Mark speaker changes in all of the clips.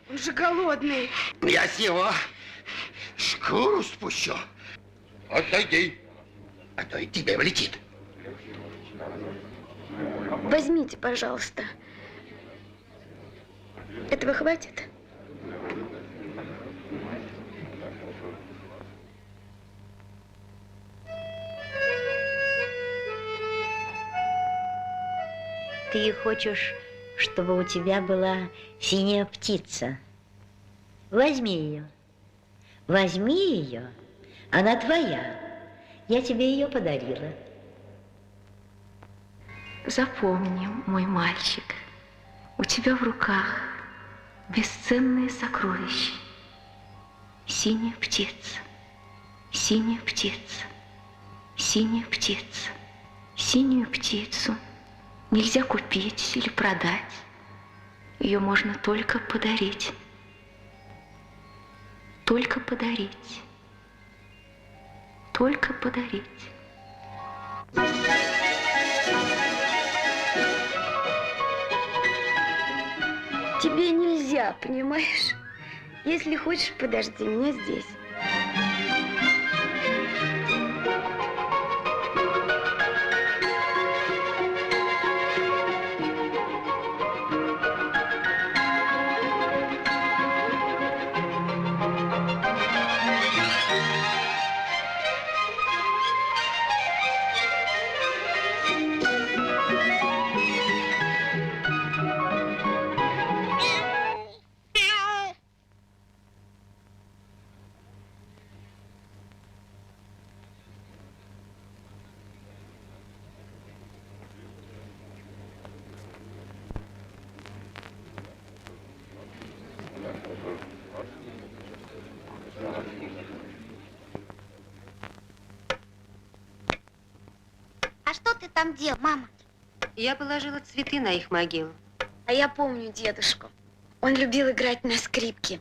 Speaker 1: Он же голодный.
Speaker 2: Я с его шкуру спущу. Отойди, а то и тебе влетит.
Speaker 1: Возьмите, пожалуйста. Этого хватит?
Speaker 3: Ты хочешь, чтобы у тебя была синяя птица? Возьми ее. Возьми ее. Она твоя. Я тебе ее подарила.
Speaker 1: Запомни, мой мальчик, у тебя в руках бесценное сокровище. Синяя птица, синяя птица, синяя птица. Синюю птицу нельзя купить или продать. Ее можно только подарить. Только подарить. Только подарить. Тебе нельзя, понимаешь? Если хочешь, подожди меня здесь.
Speaker 4: А что ты там делал, мама?
Speaker 5: Я положила цветы на их могилу.
Speaker 1: А я помню дедушку. Он любил играть на скрипке.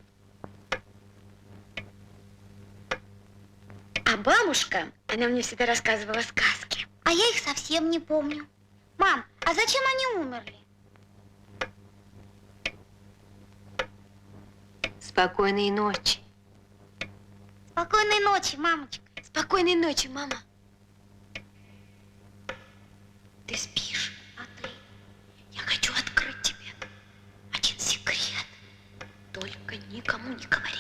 Speaker 1: А бабушка, она мне всегда рассказывала сказки.
Speaker 4: А я их совсем не помню. Мам, а зачем они умерли?
Speaker 5: Спокойной ночи.
Speaker 4: Спокойной ночи, мамочка.
Speaker 1: Спокойной ночи, мама. Ты спишь,
Speaker 4: А ты?
Speaker 1: никому не говори.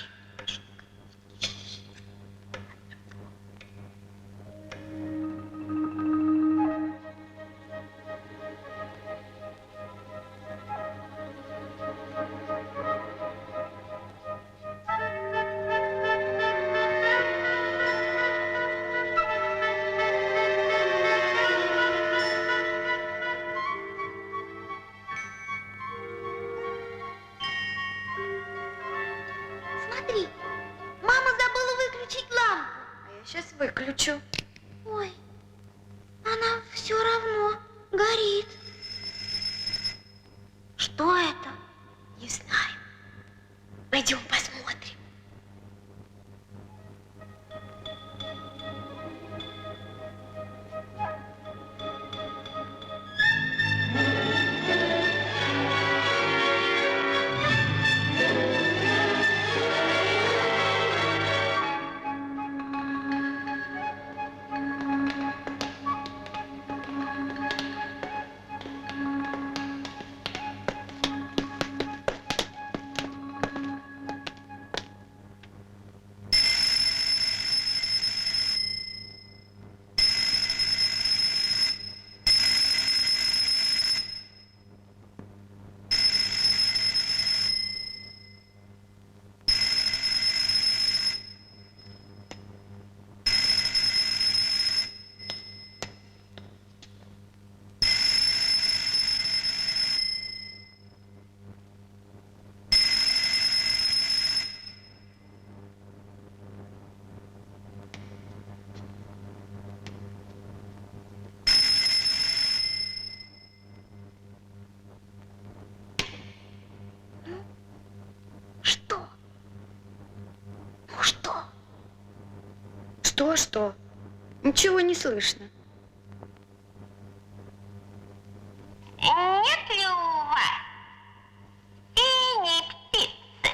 Speaker 4: Смотри, мама забыла выключить лампу.
Speaker 1: А я сейчас выключу.
Speaker 4: Ой, она все равно горит. Что это?
Speaker 1: Не знаю. Пойдем посмотрим.
Speaker 4: Что? Ну что?
Speaker 1: Что? Ничего не слышно.
Speaker 4: Нет ли у вас синей птицы?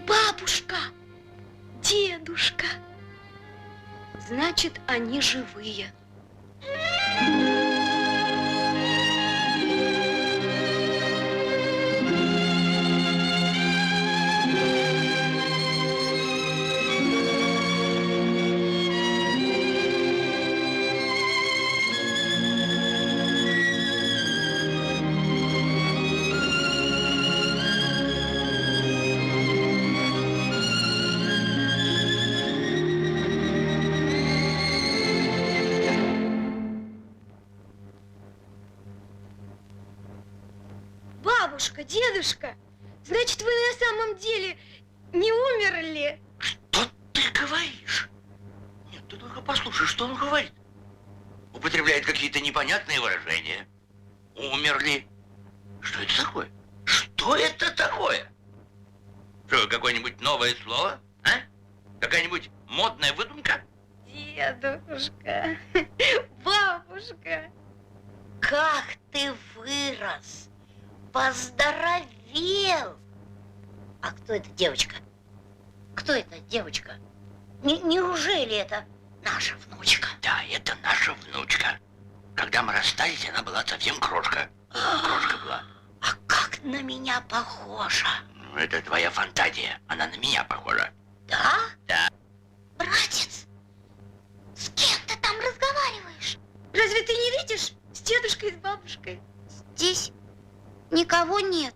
Speaker 1: Бабушка, дедушка. Значит, они живые. Бабушка, дедушка, значит, вы на самом деле не умерли?
Speaker 2: Что ты говоришь? Нет, ты только послушай, что он говорит. Употребляет какие-то непонятные выражения. Умерли. Что это такое? Что это такое? Что, какое-нибудь новое слово? А? Какая-нибудь модная выдумка?
Speaker 1: Дедушка, бабушка.
Speaker 3: Как ты вырос, поздоровел. А кто эта девочка? Кто эта девочка? Неужели это наша внучка?
Speaker 2: Да, это наша внучка. Когда мы расстались, она была совсем крошка. Крошка была.
Speaker 3: А как на меня похожа.
Speaker 2: Ну, это твоя фантазия. Она на меня похожа.
Speaker 3: Да?
Speaker 2: Да.
Speaker 3: Братец, с кем ты там разговариваешь?
Speaker 1: Разве ты не видишь? С дедушкой и с бабушкой.
Speaker 3: Здесь никого нет.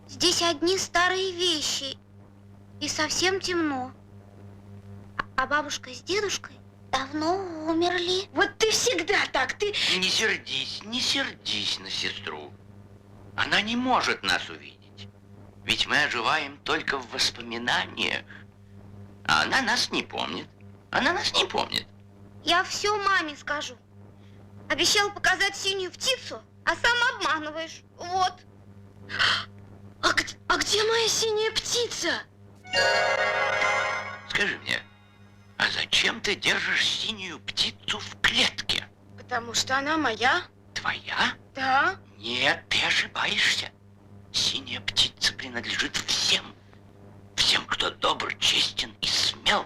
Speaker 3: Здесь одни старые вещи. И совсем темно. А бабушка с дедушкой давно умерли.
Speaker 1: Вот ты всегда так, ты...
Speaker 2: Не сердись на сестру. Она не может нас увидеть. Ведь мы оживаем только в воспоминаниях. А она нас не помнит. Она нас не помнит.
Speaker 3: Я все маме скажу. Обещал показать синюю птицу, а сам обманываешь. Вот.
Speaker 1: А где моя синяя птица?
Speaker 2: Скажи мне, а зачем ты держишь синюю птицу в клетке?
Speaker 1: Потому что она моя.
Speaker 2: Твоя?
Speaker 1: Да.
Speaker 2: Нет, ты ошибаешься. Синяя птица принадлежит всем. Всем, кто добр, честен и смел.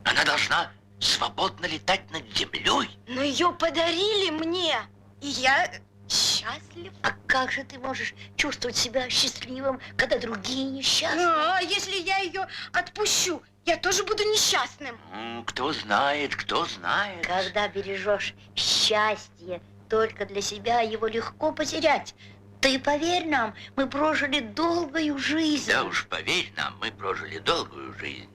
Speaker 2: Она должна свободно летать над землей.
Speaker 1: Но ее подарили мне. И я счастлив.
Speaker 3: А как же ты можешь чувствовать себя счастливым, когда другие несчастны?
Speaker 1: А если я ее отпущу, я тоже буду несчастным.
Speaker 2: Кто знает, кто знает.
Speaker 3: Когда бережешь счастье только для себя, его легко потерять. Ты поверь нам, мы прожили долгую жизнь.
Speaker 2: Да уж, поверь нам, мы прожили долгую жизнь.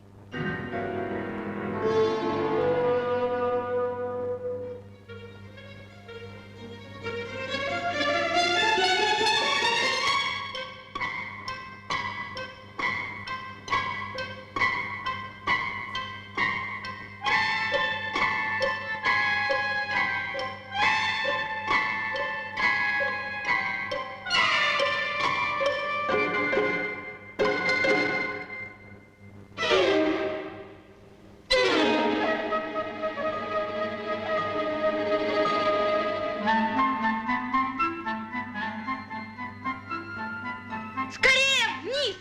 Speaker 1: Скорее, вниз!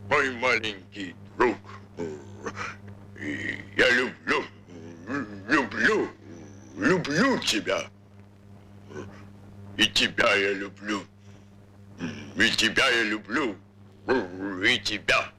Speaker 6: Мой маленький друг, я люблю тебя. И тебя я люблю. И тебя я люблю. И тебя.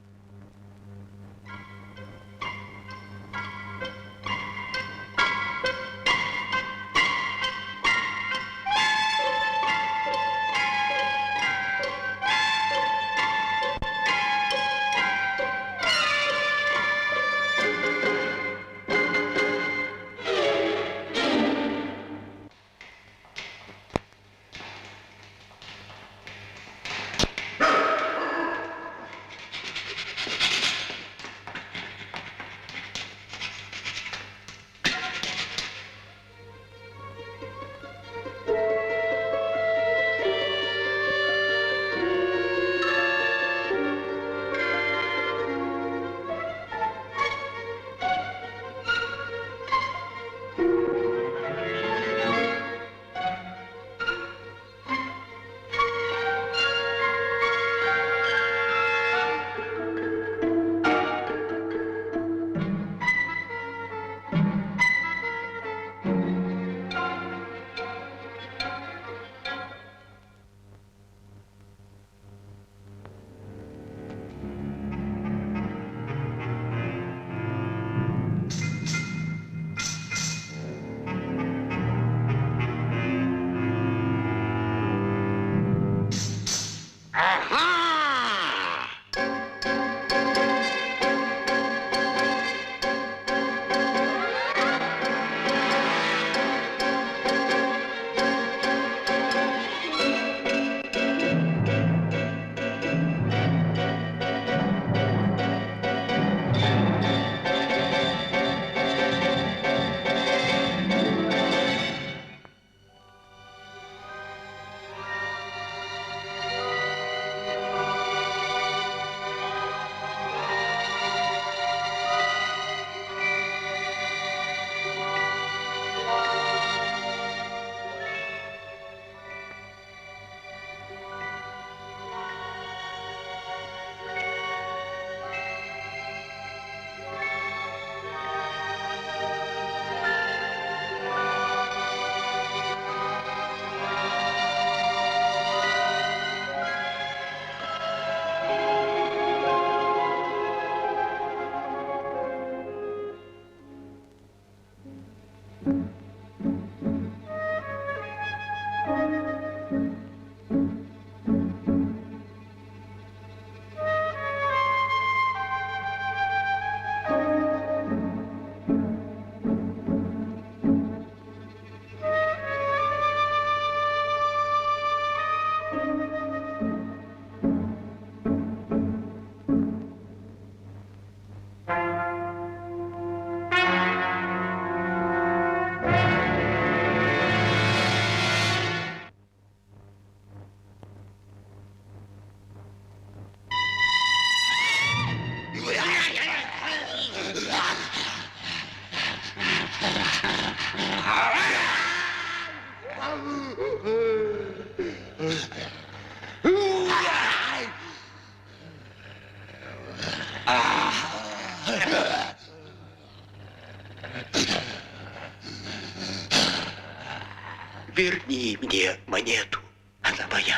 Speaker 2: Верни мне монету. Она моя.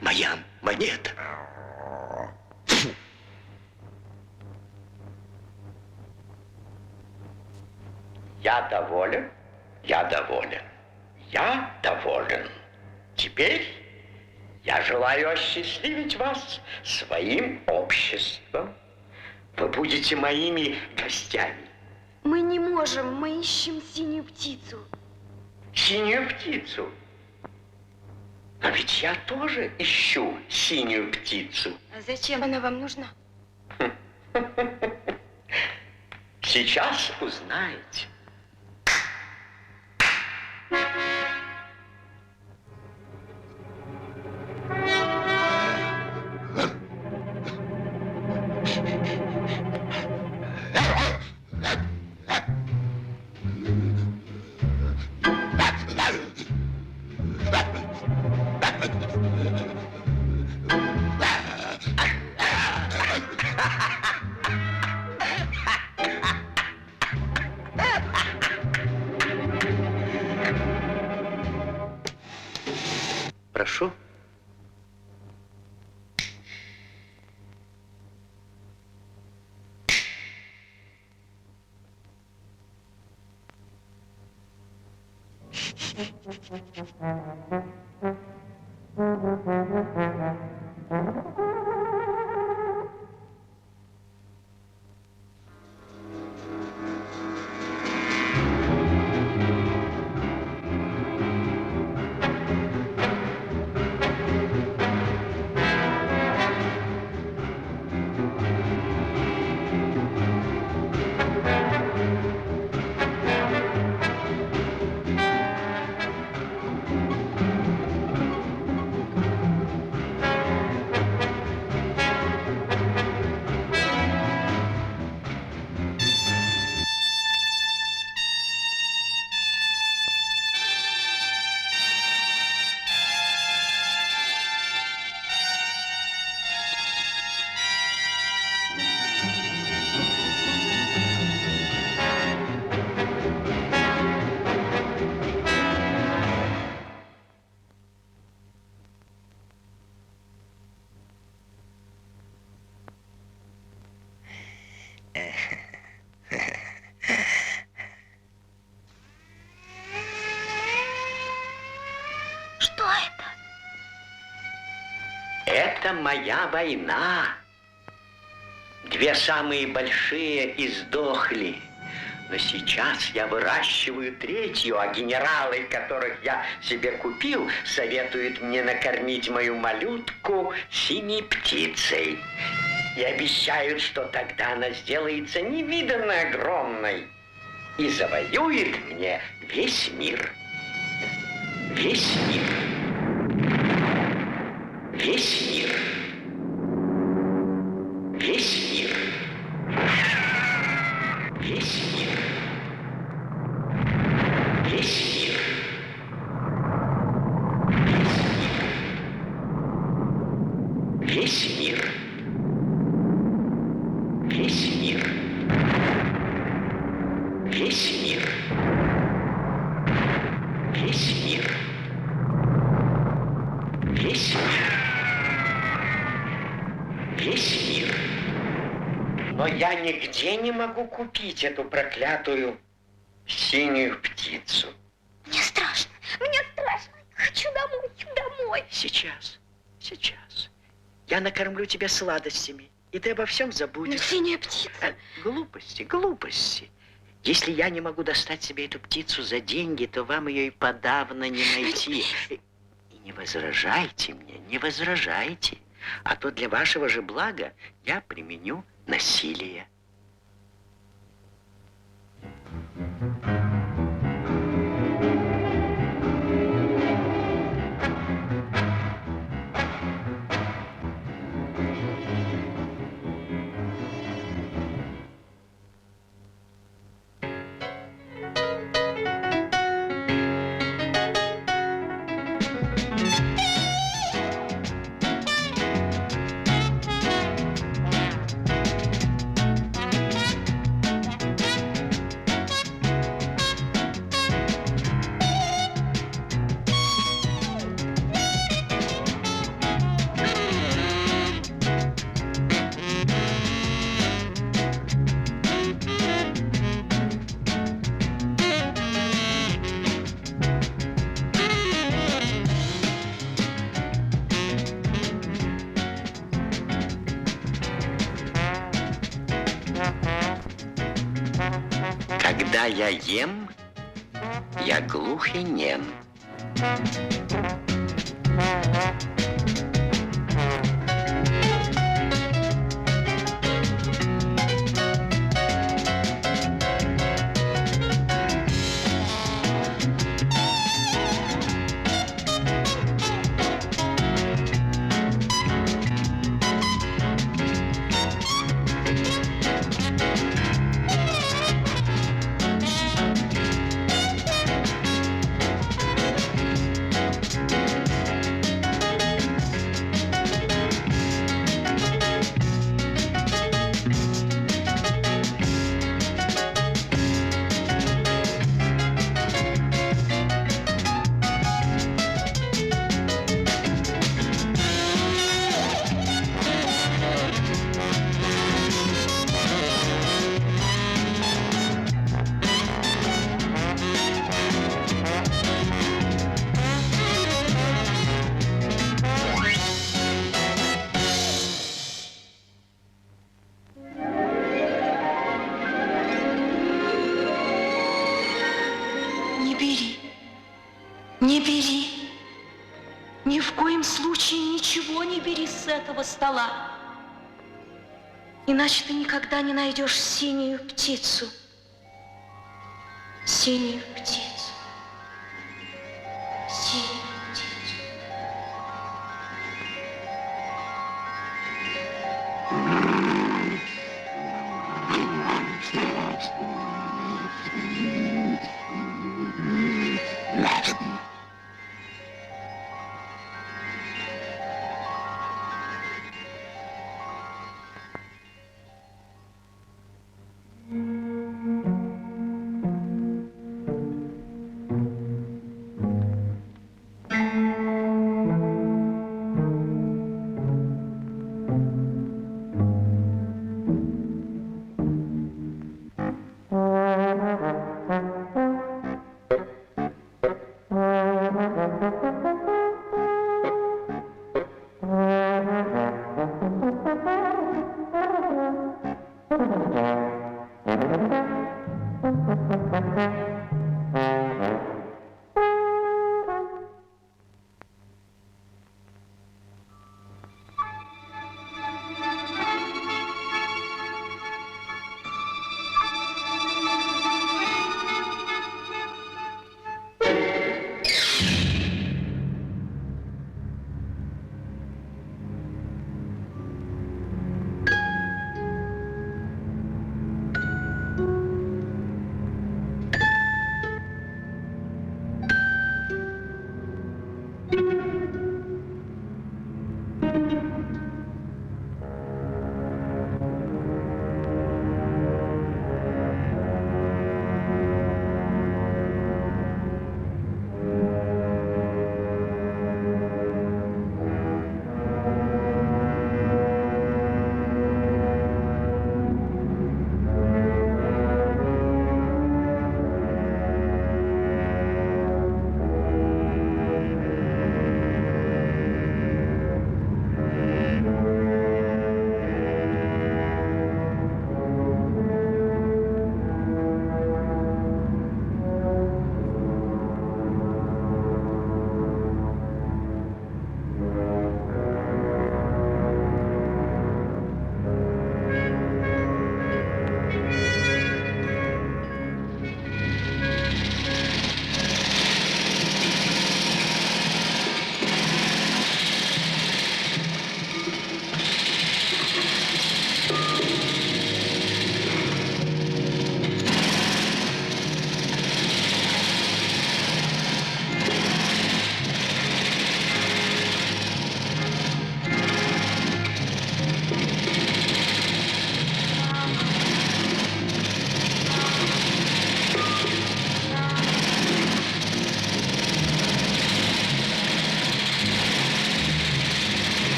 Speaker 2: Моя монета. Я доволен. Я доволен. Я доволен. Теперь я желаю осчастливить вас своим обществом. Вы будете моими гостями.
Speaker 1: Мы не можем, мы ищем синюю птицу.
Speaker 2: Синюю птицу. Но ведь я тоже ищу синюю птицу.
Speaker 1: А зачем она вам нужна?
Speaker 2: Сейчас узнаете. Прошу.
Speaker 1: Что это?
Speaker 2: Это моя война. Две самые большие издохли. Но сейчас я выращиваю третью, а генералы, которых я себе купил, советуют мне накормить мою малютку синей птицей. И обещают, что тогда она сделается невиданно огромной и завоюет мне весь мир. Весь мир. Весь мир. Весь мир. Весь мир. Весь мир. Весь мир. Весь мир. Весь мир. Весь мир. Весь мир. Весь мир. Но я нигде не могу купить эту проклятую
Speaker 7: синюю птицу.
Speaker 3: Мне страшно. Хочу домой.
Speaker 7: Сейчас. Я накормлю тебя сладостями, и ты обо всем забудешь.
Speaker 3: Синяя птица.
Speaker 7: Глупости. Если я не могу достать себе эту птицу за деньги, то вам ее и подавно не найти. И не возражайте мне, не возражайте. А то для вашего же блага я применю насилие. Когда я ем, я глух и нем.
Speaker 1: Не бери. Ни в коем случае ничего не бери с этого стола. Иначе ты никогда не найдешь синюю птицу. Синюю птицу. Синюю птицу.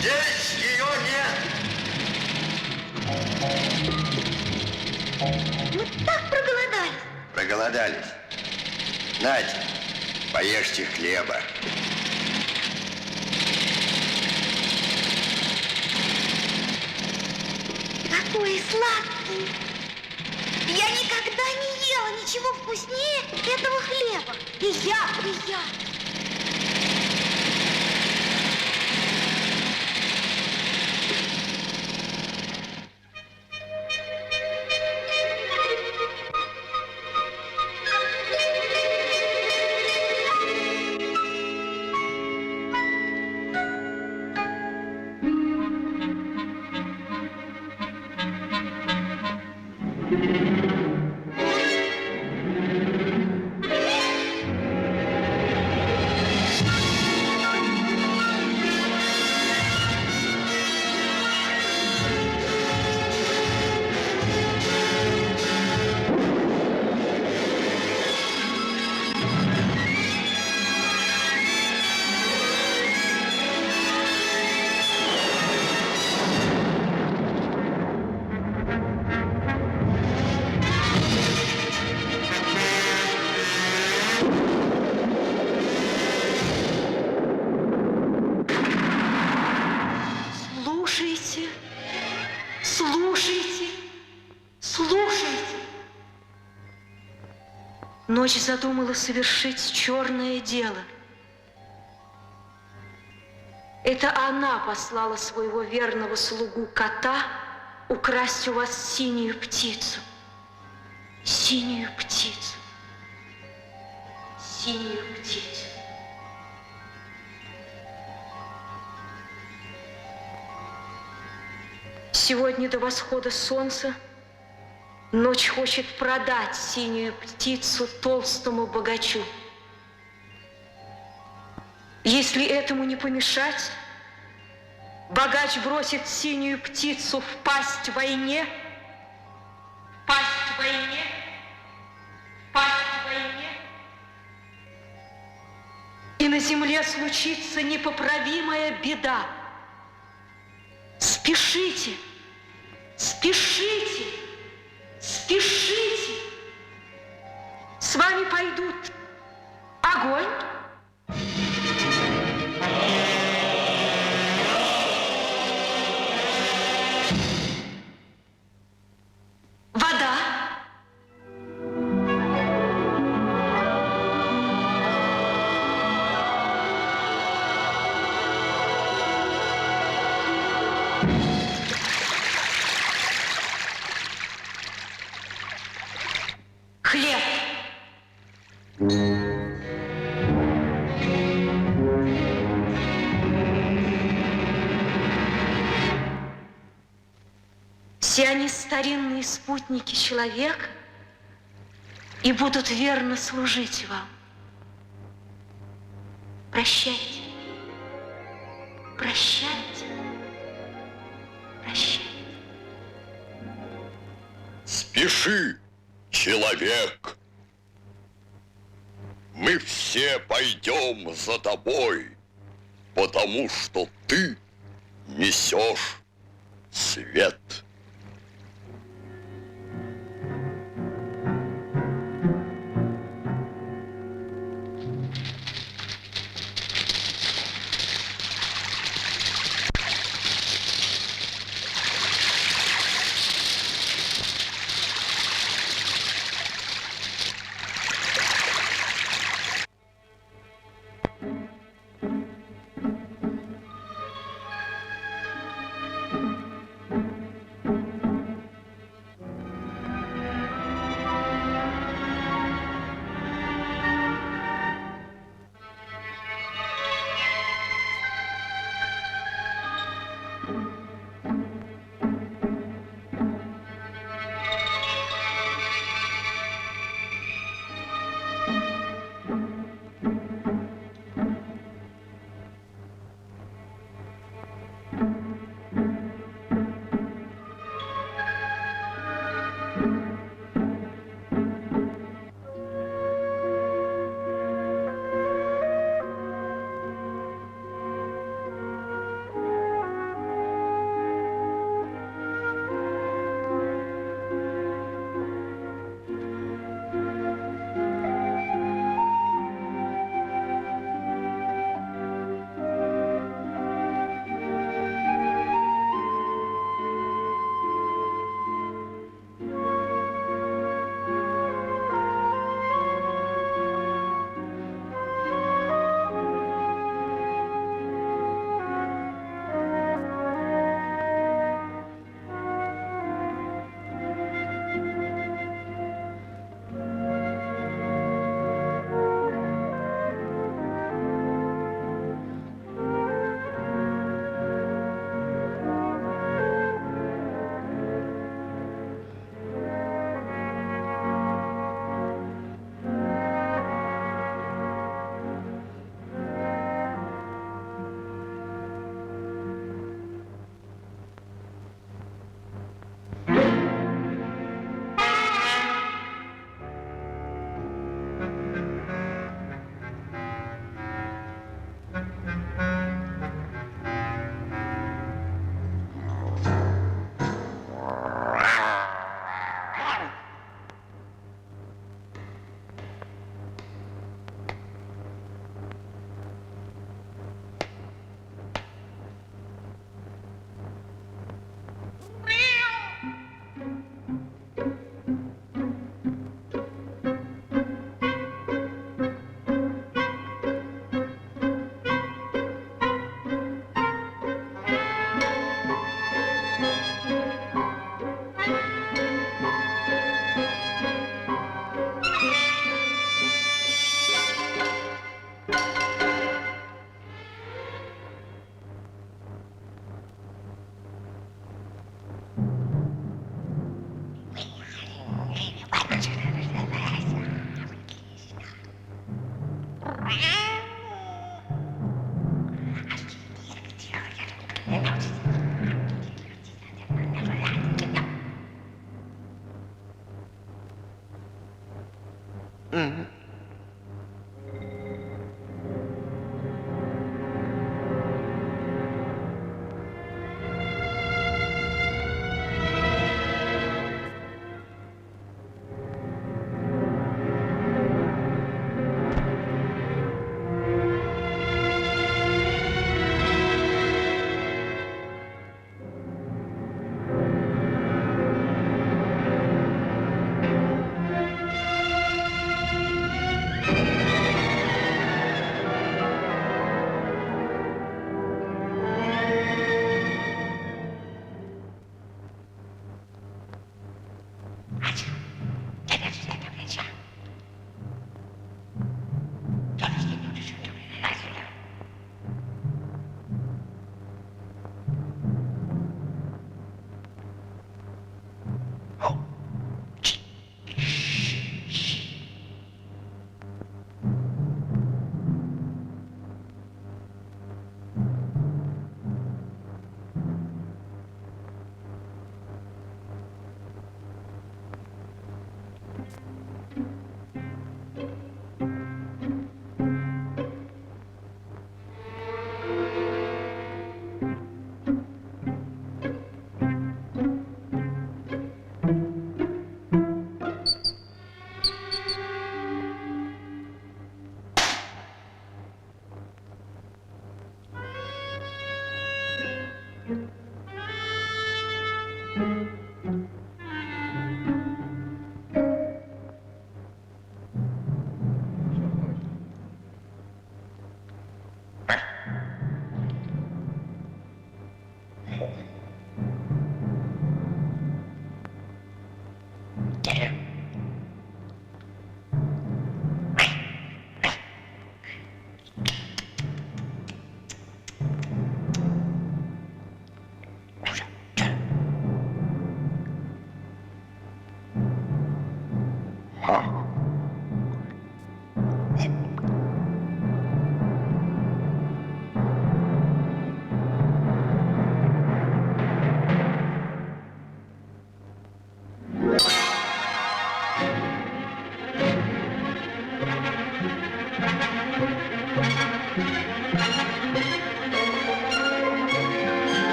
Speaker 6: Здесь ее нет.
Speaker 3: Мы так проголодались.
Speaker 6: Проголодались. Нате, поешьте хлеба.
Speaker 3: Какой сладкий. Я никогда не ела ничего вкуснее этого хлеба. И я. Слушайте. Ночь задумала совершить черное дело. Это она послала своего верного слугу кота украсть у вас синюю птицу. Синюю птицу. Синюю птицу. Сегодня до восхода солнца ночь хочет продать синюю птицу толстому богачу. Если этому не помешать, богач бросит синюю птицу в пасть войне, пасть войне, пасть войне, и на земле случится непоправимая беда. Спешите, спешите, спешите. С вами пойдут огонь, вода, хлеб. Все они старинные спутники человека и будут верно служить вам. Прощайте, прощайте, прощайте.
Speaker 6: Спеши, человек. Мы все пойдем за тобой, потому что ты несешь свет.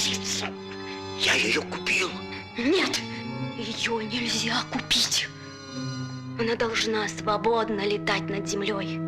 Speaker 3: птицу.
Speaker 2: Я ее купил.
Speaker 3: Нет, ее нельзя купить. Она должна свободно летать над землей.